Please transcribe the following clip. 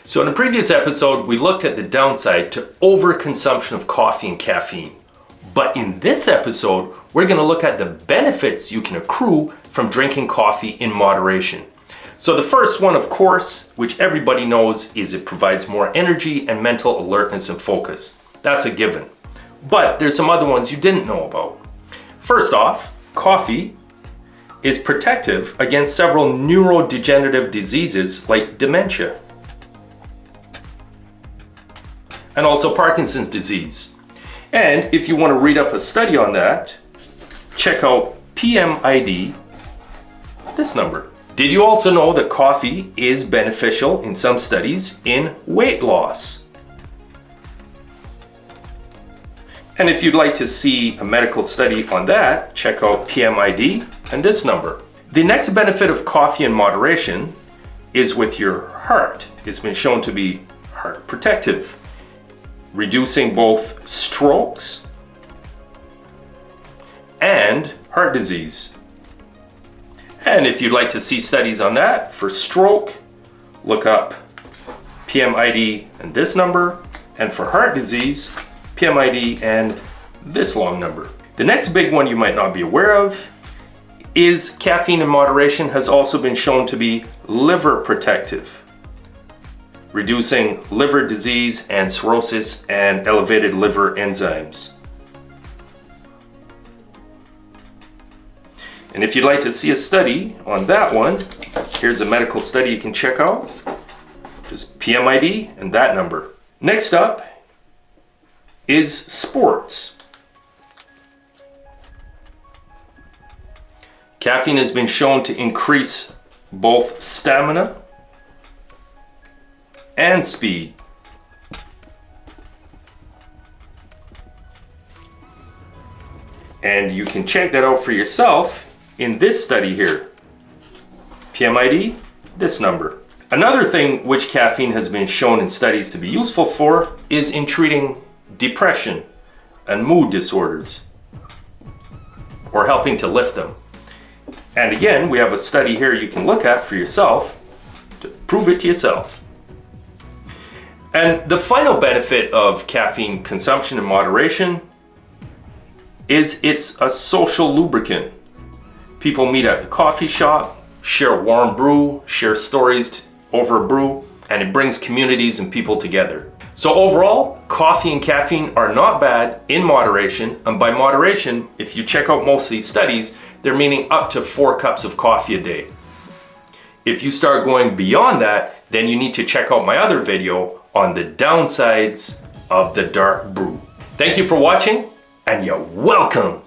So in the previous episode, we looked at the downside to overconsumption of coffee and caffeine. But in this episode, we're going to look at the benefits you can accrue from drinking coffee in moderation. So the first one, of course, which everybody knows, is it provides more energy and mental alertness and focus. That's a given. But there's some other ones you didn't know about. First off, coffee is protective against several neurodegenerative diseases like dementia and also Parkinson's disease. And if you want to read up a study on that, check out PMID, this number. Did you also know that coffee is beneficial in some studies in weight loss? And if you'd like to see a medical study on that, check out PMID and this number. The next benefit of coffee in moderation is with your heart. It's been shown to be heart protective, reducing both strokes and heart disease. And if you'd like to see studies on that, for stroke, look up PMID and this number, and for heart disease, PMID and this long number. The next big one you might not be aware of is caffeine in moderation has also been shown to be liver protective, reducing liver disease and cirrhosis and elevated liver enzymes. And if you'd like to see a study on that one, here's a medical study you can check out. Just PMID and that number. Next up is sports. Caffeine has been shown to increase both stamina and speed. And you can check that out for yourself in this study here. PMID, this number. Another thing which caffeine has been shown in studies to be useful for is in treating depression and mood disorders, or helping to lift them. And again, we have a study here you can look at for yourself to prove it to yourself. And the final benefit of caffeine consumption in moderation is it's a social lubricant. People meet at the coffee shop, share a warm brew, share stories over a brew, and it brings communities and people together. So overall, coffee and caffeine are not bad in moderation. And by moderation, if you check out most of these studies, they're meaning up to 4 cups of coffee a day. If you start going beyond that, then you need to check out my other video on the downsides of the dark brew. Thank you for watching, and you're welcome.